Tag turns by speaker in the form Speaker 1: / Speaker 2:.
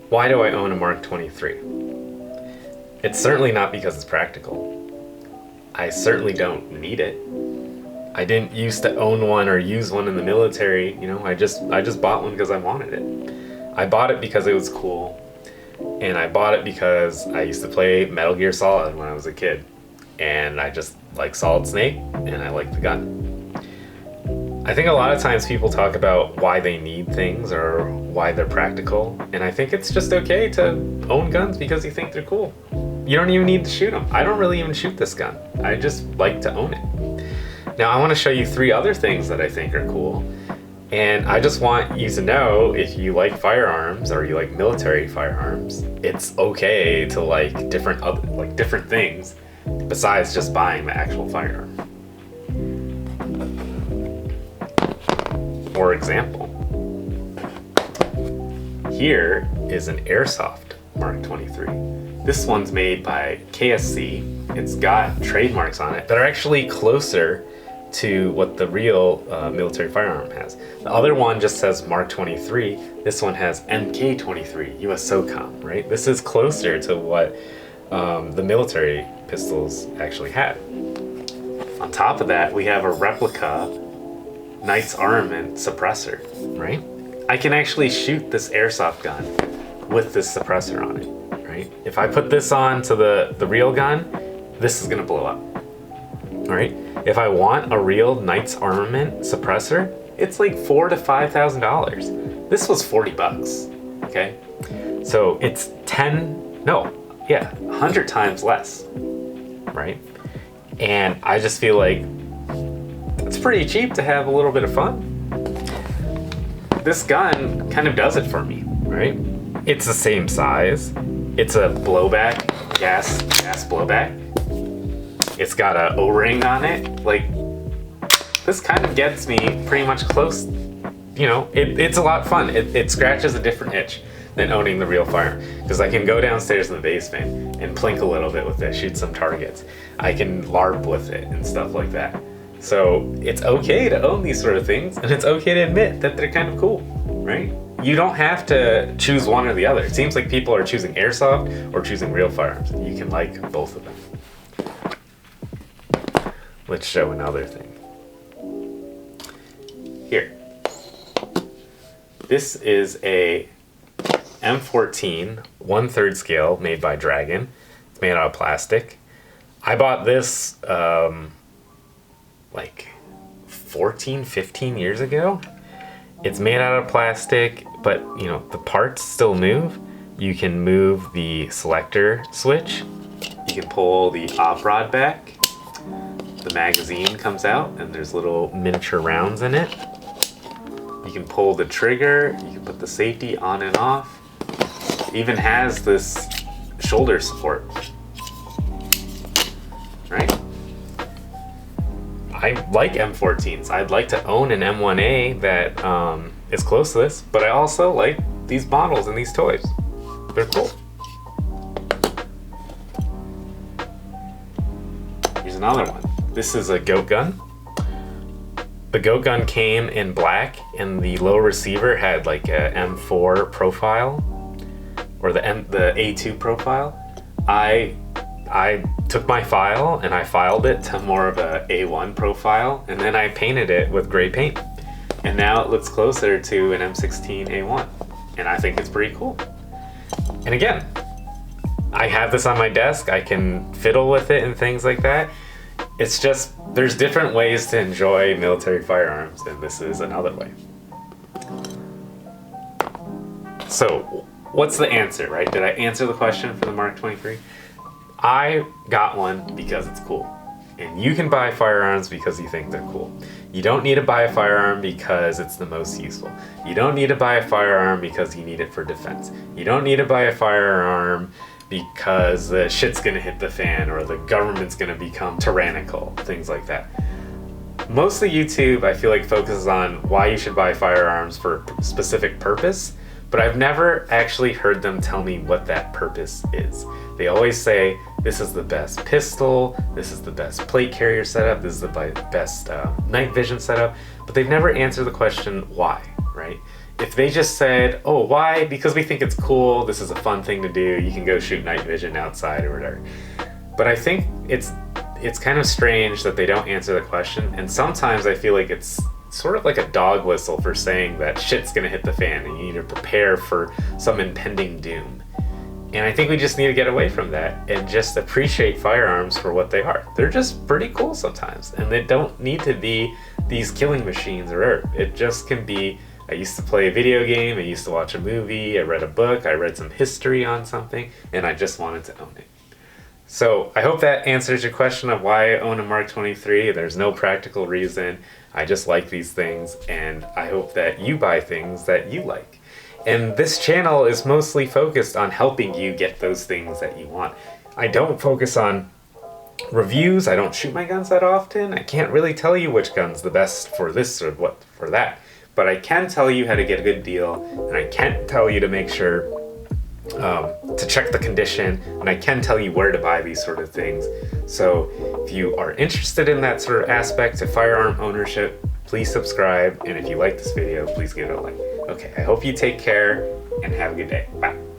Speaker 1: Why do I own a Mark 23? It's certainly not because it's practical. I certainly don't need it. I didn't used to own one or use one in the military, I just bought one because I wanted it. I bought it because it was cool, and I bought it because I used to play Metal Gear Solid when I was a kid, and I just like Solid Snake, and I like the gun. I think a lot of times people talk about why they need things or why they're practical, and I think it's just okay to own guns because you think they're cool. You don't even need to shoot them. I don't really even shoot this gun. I just like to own it. Now I want to show you 3 other things that I think are cool, and I just want you to know, if you like firearms or you like military firearms, it's okay to like different things besides just buying the actual firearm. For example, here is an airsoft Mark 23. This one's made by KSC. It's got trademarks on it that are actually closer to what the real military firearm has. The other one just says Mark 23. This one has mk23, US SOCOM, right? This is closer to what the military pistols actually had. On top of that, we have a replica Knight's Armament suppressor, right? I can actually shoot this airsoft gun with this suppressor on it, right? If I put this on to the real gun, this is gonna blow up, all right? If I want a real Knight's Armament suppressor, it's like $4,000 to $5,000. This was 40 bucks, okay? So it's 100 times less, right? And I just feel like it's pretty cheap to have a little bit of fun. This gun kind of does it for me, right? It's the same size. It's a blowback, gas blowback. It's got a O-ring on it. Like, this kind of gets me pretty much close. It's a lot of fun. It scratches a different itch than owning the real firearm, because I can go downstairs in the basement and plink a little bit with it, shoot some targets. I can LARP with it and stuff like that. So it's okay to own these sort of things, and it's okay to admit that they're kind of cool, right? You don't have to choose one or the other. It seems like people are choosing airsoft or choosing real firearms. You can like both of them. Let's show another thing. Here. This is a M14 1/3 scale made by Dragon. It's made out of plastic. I bought this like 14, 15 years ago. It's made out of plastic, but the parts still move. You can move the selector switch. You can pull the op rod back. The magazine comes out and there's little miniature rounds in it. You can pull the trigger. You can put the safety on and off. It even has this shoulder support, right? I like M14s. I'd like to own an M1A that is close to this, but I also like these models and these toys. They're cool. Here's another one. This is a goat gun. The goat gun came in black, and the low receiver had like a M4 profile, or the A2 profile. I took my file and I filed it to more of a A1 profile, and then I painted it with gray paint. And now it looks closer to an M16 A1, and I think it's pretty cool. And again, I have this on my desk. I can fiddle with it and things like that. It's just, there's different ways to enjoy military firearms, and this is another way. So, what's the answer, right? Did I answer the question for the Mark 23? I got one because it's cool. And you can buy firearms because you think they're cool. You don't need to buy a firearm because it's the most useful. You don't need to buy a firearm because you need it for defense. You don't need to buy a firearm because the shit's gonna hit the fan or the government's gonna become tyrannical, things like that. Mostly YouTube, I feel like, focuses on why you should buy firearms for a specific purpose, but I've never actually heard them tell me what that purpose is. They always say, this is the best pistol, this is the best plate carrier setup, this is the best night vision setup, but they've never answered the question why, right? If they just said, oh, why? Because we think it's cool, this is a fun thing to do, you can go shoot night vision outside or whatever. But I think it's kind of strange that they don't answer the question, and sometimes I feel like it's sort of like a dog whistle for saying that shit's gonna hit the fan and you need to prepare for some impending doom. And I think we just need to get away from that and just appreciate firearms for what they are. They're just pretty cool sometimes, and they don't need to be these killing machines or it just can be, I used to play a video game, I used to watch a movie, I read a book, I read some history on something, and I just wanted to own it. So I hope that answers your question of why I own a Mark 23. There's no practical reason. I just like these things, and I hope that you buy things that you like. And this channel is mostly focused on helping you get those things that you want. I don't focus on reviews. I don't shoot my guns that often. I can't really tell you which gun's the best for this or what for that. But I can tell you how to get a good deal, and I can tell you to make sure to check the condition, and I can tell you where to buy these sort of things. So if you are interested in that sort of aspect of firearm ownership, please subscribe, and if you like this video, please give it a like. Okay, I hope you take care and have a good day. Bye.